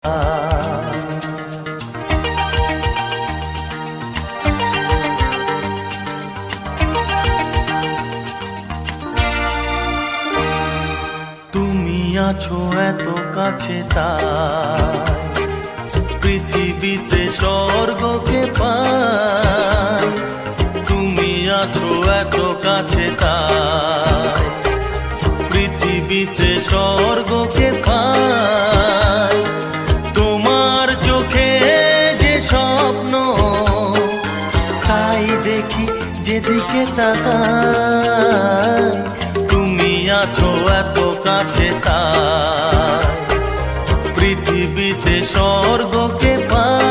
তুমি আছো এত কাছে তাই পৃথিবীতে স্বর্গকে পাই। তুমি আছো এত কাছে তাই পৃথিবীতে স্বর্গকে পাই। তোমার চোখে যে স্বপ্ন তাই দেখি যেদিকে তাকাই। তুমি আছো এত কাছে তাই পৃথিবীতে স্বর্গকে পাই।